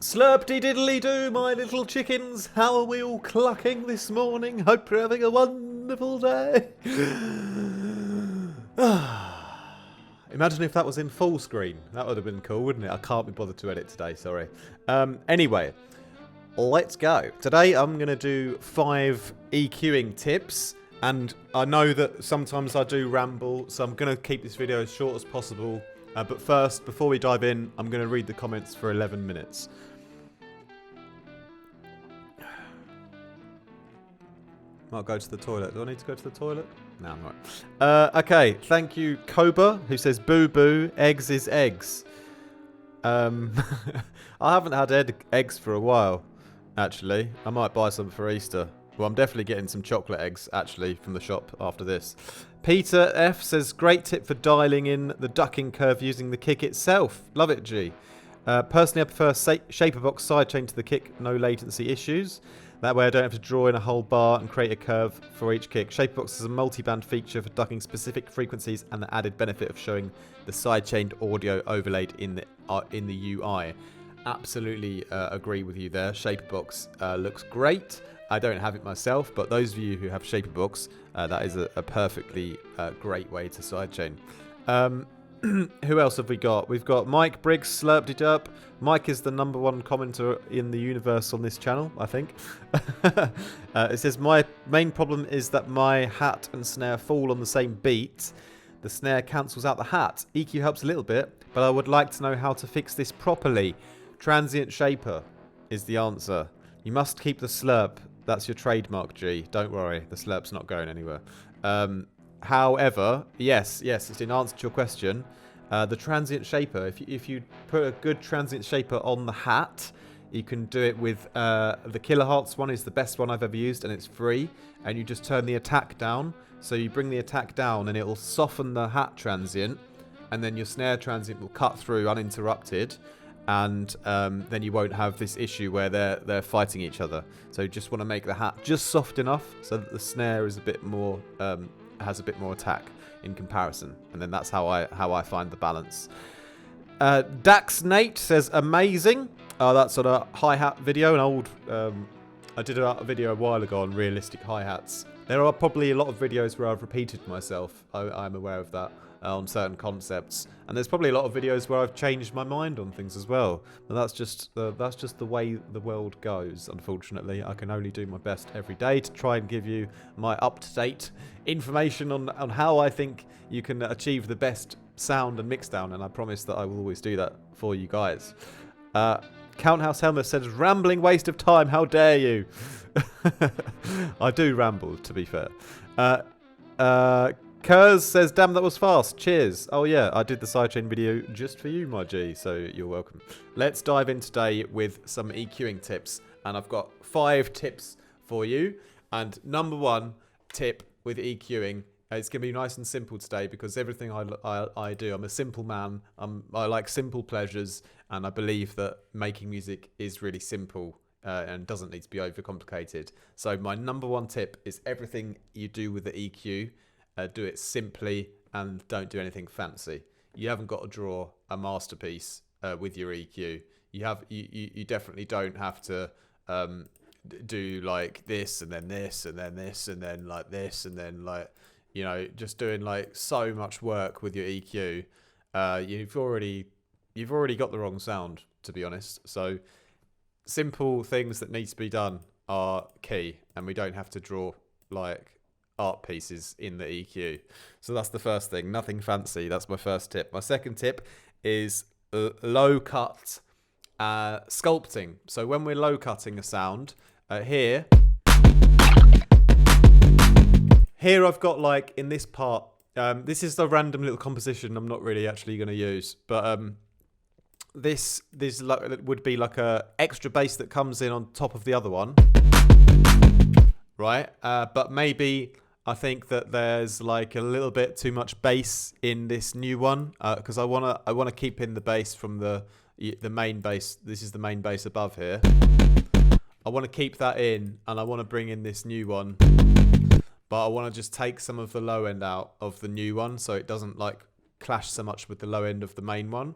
Slurpty-diddly-doo, my little chickens. How are we all clucking this morning? Hope you're having a wonderful day. Imagine if that was in full screen. That would have been cool, wouldn't it? I can't be bothered to edit today, sorry. Anyway, let's go. Today I'm going to do 5 EQing tips. And I know that sometimes I do ramble, so I'm going to keep this video as short as possible. But first, before we dive in, I'm going to read the comments for 11 minutes. Might go to the toilet. Do I need to go to the toilet? No, I'm not. Okay, thank you, Koba, who says, boo boo, eggs is eggs. I haven't had eggs for a while, actually. I might buy some for Easter. Well, I'm definitely getting some chocolate eggs, actually, from the shop after this. Peter F says, great tip for dialing in the ducking curve using the kick itself. Love it, G. Personally, I prefer Shaperbox sidechain to the kick, no latency issues. That way I don't have to draw in a whole bar and create a curve for each kick. Shaperbox is a multi-band feature for ducking specific frequencies and the added benefit of showing the sidechained audio overlaid in the UI. Absolutely agree with you there. Shaperbox looks great. I don't have it myself, but those of you who have Shaperbox, that is a perfectly great way to sidechain. Who else have we got? We've got Mike Briggs, Slurped It Up. Mike is the #1 commenter in the universe on this channel, I think. It says, my main problem is that my hat and snare fall on the same beat. The snare cancels out the hat. EQ helps a little bit, but I would like to know how to fix this properly. Transient shaper is the answer. You must keep the slurp. That's your trademark, G. Don't worry, the slurp's not going anywhere. However, yes, it's in answer to your question. The transient shaper, if you put a good transient shaper on the hat, you can do it with the kilohertz one is the best one I've ever used, and it's free. And you just turn the attack down. So you bring the attack down, and it will soften the hat transient, and then your snare transient will cut through uninterrupted. And then you won't have this issue where they're fighting each other. So you just want to make the hat just soft enough so that the snare is a bit more has a bit more attack in comparison, and then that's how I find the balance. Dax Nate says amazing. That's on a hi-hat video, an old I did a video a while ago on realistic hi-hats. There are probably a lot of videos where I've repeated myself. I'm aware of that. On certain concepts, and there's probably a lot of videos where I've changed my mind on things as well. But that's just the way the world goes. Unfortunately, I can only do my best every day to try and give you my up-to-date information on how I think you can achieve the best sound and mixdown, and I promise that I will always do that for you guys. Counthouse Helmer says, rambling waste of time, how dare you? I do ramble, to be fair. Kurz says, damn, that was fast. Cheers. Oh, yeah, I did the sidechain video just for you, my G, so you're welcome. Let's dive in today with some EQing tips, and I've got 5 tips for you. And #1 tip with EQing, it's going to be nice and simple today because everything I do, I'm a simple man. I like simple pleasures, and I believe that making music is really simple and doesn't need to be overcomplicated. So my #1 tip is everything you do with the EQ, do it simply and don't do anything fancy. You haven't got to draw a masterpiece with your EQ. You definitely don't have to do like this and then this and then this and then like this and then like, you know, just doing like so much work with your EQ. You've already got the wrong sound, to be honest. So simple things that need to be done are key, and we don't have to draw like art pieces in the EQ. So that's the first thing. Nothing fancy. That's my first tip. My second tip is low cut sculpting. So when we're low cutting a sound, here I've got like in this part, this is the random little composition I'm not really actually going to use, but this would be like a extra bass that comes in on top of the other one, right? But maybe I think that there's like a little bit too much bass in this new one because I wanna keep in the bass from the main bass. This is the main bass above here. I want to keep that in, and I want to bring in this new one, but I want to just take some of the low end out of the new one so it doesn't like clash so much with the low end of the main one.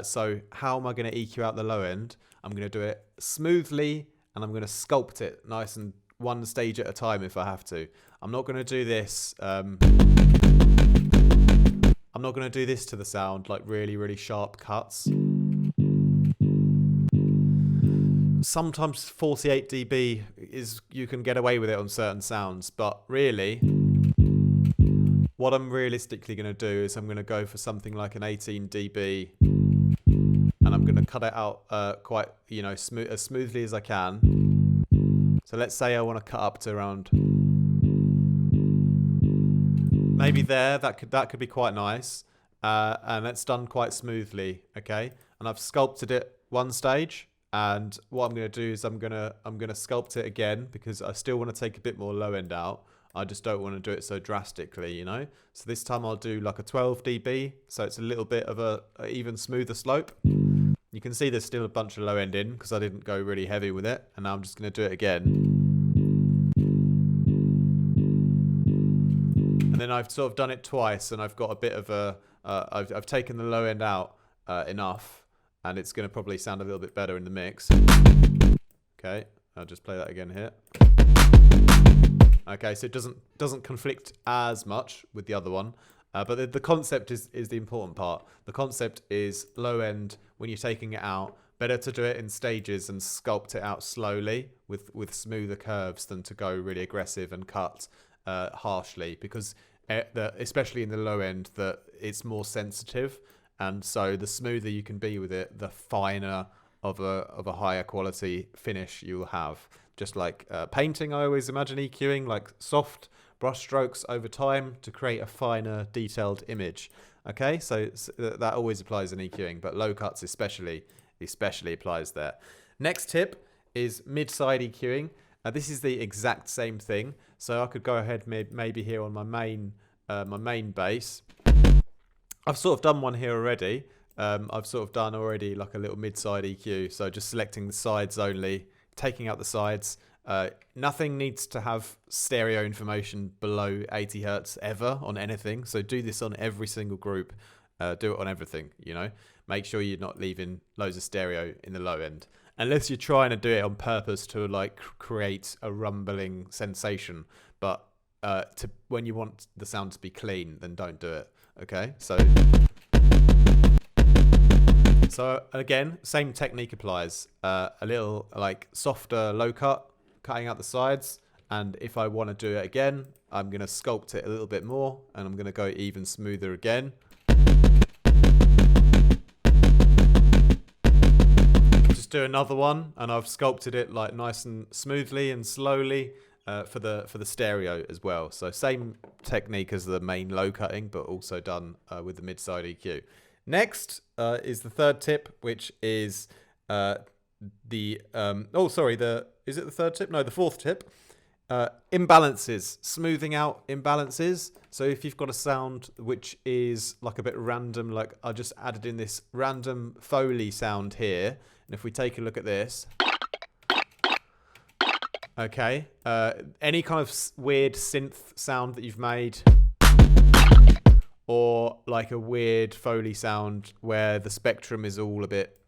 So how am I going to EQ out the low end? I'm going to do it smoothly, and I'm going to sculpt it nice and one stage at a time if I have to. I'm not going to do this. I'm not going to do this to the sound, like really, really sharp cuts. Sometimes 48 dB you can get away with it on certain sounds, but really, what I'm realistically going to do is I'm going to go for something like an 18 dB, and I'm going to cut it out quite, as smoothly as I can. So let's say I want to cut up to around maybe there. That could be quite nice, and it's done quite smoothly. Okay, and I've sculpted it one stage. And what I'm going to do is I'm going to sculpt it again, because I still want to take a bit more low end out. I just don't want to do it so drastically, So this time I'll do like a 12 dB, so it's a little bit of a even smoother slope. You can see there's still a bunch of low end in because I didn't go really heavy with it, and now I'm just going to do it again. And then I've sort of done it twice, and I've got a bit of a I've taken the low end out enough. And it's going to probably sound a little bit better in the mix. Okay, I'll just play that again here. Okay, so it doesn't conflict as much with the other one. But the concept is the important part. The concept is low end when you're taking it out. Better to do it in stages and sculpt it out slowly with smoother curves than to go really aggressive and cut harshly. Because especially in the low end, it's more sensitive. And so the smoother you can be with it, the finer of a higher quality finish you will have. Just like painting, I always imagine EQing, like soft brush strokes over time to create a finer, detailed image. Okay, so that always applies in EQing, but low cuts especially applies there. Next tip is mid-side EQing. This is the exact same thing. So I could go ahead maybe here on my main bass. I've sort of done one here already. I've sort of done already like a little mid-side EQ. So just selecting the sides only, taking out the sides. Nothing needs to have stereo information below 80 hertz ever on anything. So do this on every single group. Do it on everything, Make sure you're not leaving loads of stereo in the low end. Unless you're trying to do it on purpose to like create a rumbling sensation. But when you want the sound to be clean, then don't do it. Okay, so again, same technique applies. A little like softer low cut, cutting out the sides, and if I want to do it again, I'm going to sculpt it a little bit more, and I'm going to go even smoother again. Just do another one, and I've sculpted it like nice and smoothly and slowly. For the stereo as well. So same technique as the main low cutting, but also done with the mid-side EQ. Next is the third tip, which is is it the third tip? No, the fourth tip. Imbalances, smoothing out imbalances. So if you've got a sound which is like a bit random, like I just added in this random Foley sound here, and if we take a look at this. Okay, any kind of weird synth sound that you've made, or like a weird Foley sound where the spectrum is all a bit,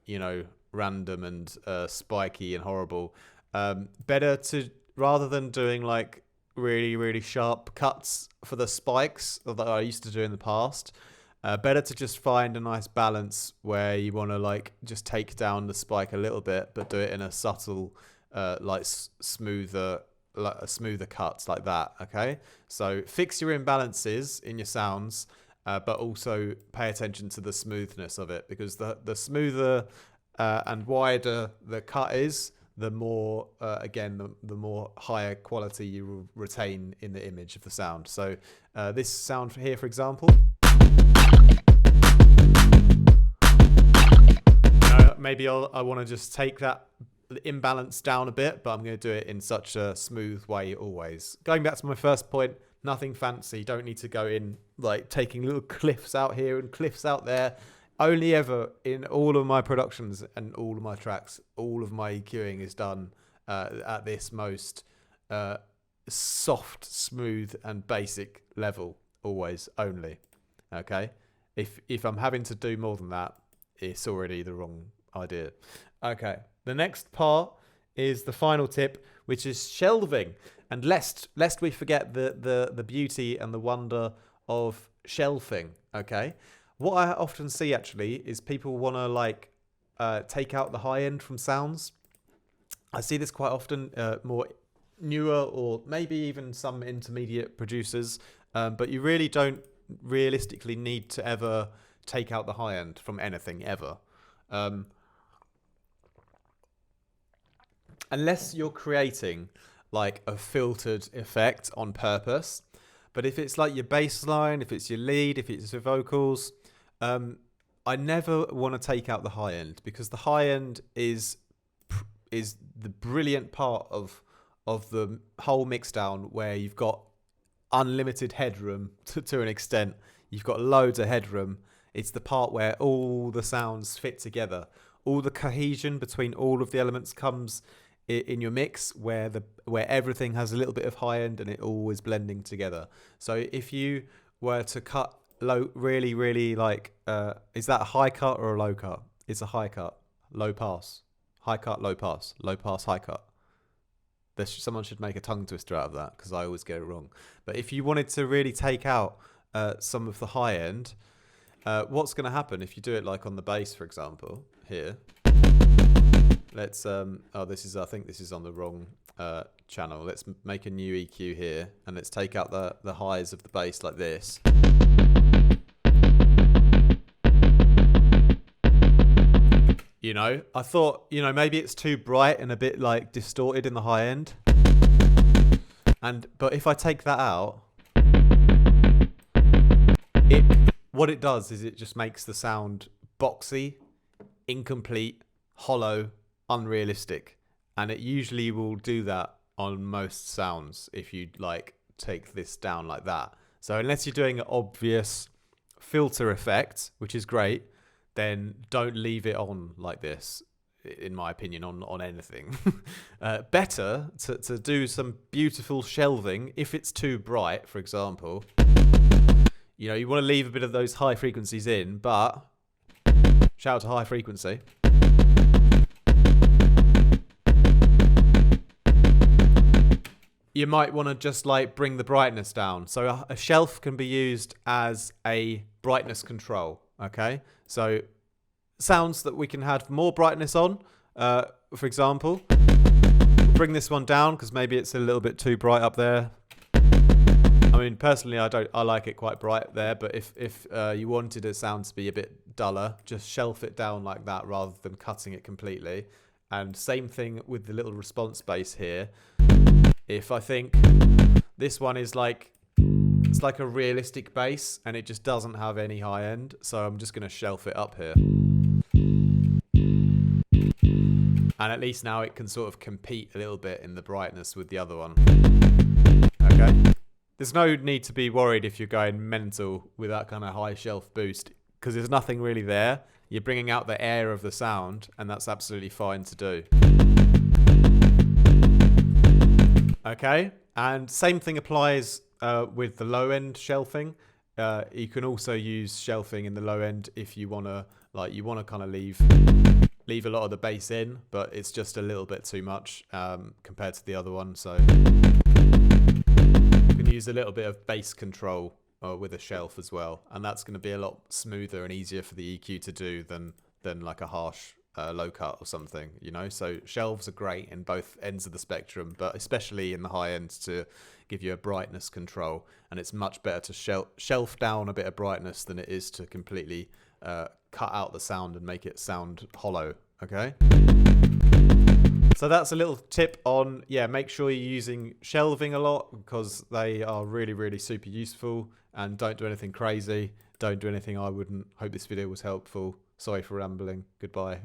random and spiky and horrible. Better to, rather than doing like really, really sharp cuts for the spikes that I used to do in the past, better to just find a nice balance where you want to like just take down the spike a little bit, but do it in a subtle smoother cuts like that. Okay, so fix your imbalances in your sounds, but also pay attention to the smoothness of it, because the smoother and wider the cut is, the more the more higher quality you will retain in the image of the sound. So this sound here, for example, maybe I want to just take that imbalance down a bit, but I'm going to do it in such a smooth way always. Going back to my first point, nothing fancy. Don't need to go in like taking little cliffs out here and cliffs out there. Only ever in all of my productions and all of my tracks, all of my EQing is done at this most soft, smooth and basic level, always, only. Okay, If I'm having to do more than that, it's already the wrong idea. Okay, the next part is the final tip, which is shelving. And lest we forget the beauty and the wonder of shelving. Okay, what I often see actually is people want to like take out the high end from sounds. I see this quite often, more newer or maybe even some intermediate producers, but you really don't realistically need to ever take out the high end from anything ever. Unless you're creating like a filtered effect on purpose. But if it's like your bass line, if it's your lead, if it's your vocals, I never want to take out the high end, because the high end is the brilliant part of the whole mixdown, where you've got unlimited headroom to an extent. You've got loads of headroom. It's the part where all the sounds fit together. All the cohesion between all of the elements comes in your mix, where everything has a little bit of high end and it all is blending together. So if you were to cut low, really like, is that a high cut or a low cut? It's a high cut, low pass, high cut, low pass, high cut. Someone should make a tongue twister out of that, because I always get it wrong. But if you wanted to really take out some of the high end, what's going to happen if you do it like on the bass, for example, here? Let's I think this is on the wrong channel. Let's make a new EQ here, and let's take out the highs of the bass like this. You know, I thought, you know, maybe it's too bright and a bit like distorted in the high end. But if I take that out, what it does is it just makes the sound boxy, incomplete, hollow, unrealistic. And it usually will do that on most sounds if you like take this down like that. So unless you're doing an obvious filter effect, which is great, then don't leave it on like this, in my opinion, on anything. Better to do some beautiful shelving. If it's too bright, for example, you know, you want to leave a bit of those high frequencies in, but shout out to high frequency. You might want to just like bring the brightness down. So a shelf can be used as a brightness control. Okay, so sounds that we can have more brightness on, for example, bring this one down because maybe it's a little bit too bright up there. I mean, personally, I like it quite bright there, but if you wanted a sound to be a bit duller, just shelf it down like that rather than cutting it completely. And same thing with the little response bass here. If I think this one is like, it's like a realistic bass and it just doesn't have any high end, so I'm just going to shelf it up here. And at least now it can sort of compete a little bit in the brightness with the other one. Okay. There's no need to be worried if you're going mental with that kind of high shelf boost, because there's nothing really there. You're bringing out the air of the sound, and that's absolutely fine to do. Okay, and same thing applies with the low end shelving. You can also use shelving in the low end if you want to kind of leave a lot of the bass in, but it's just a little bit too much compared to the other one. So you can use a little bit of bass control with a shelf as well, and that's going to be a lot smoother and easier for the EQ to do than like a harsh low cut or something, you know. So shelves are great in both ends of the spectrum, but especially in the high end to give you a brightness control. And it's much better to shelf down a bit of brightness than it is to completely cut out the sound and make it sound hollow. Okay, so that's a little tip on, make sure you're using shelving a lot, because they are really, really super useful. And don't do anything crazy, don't do anything I wouldn't. Hope this video was helpful. Sorry for rambling. Goodbye.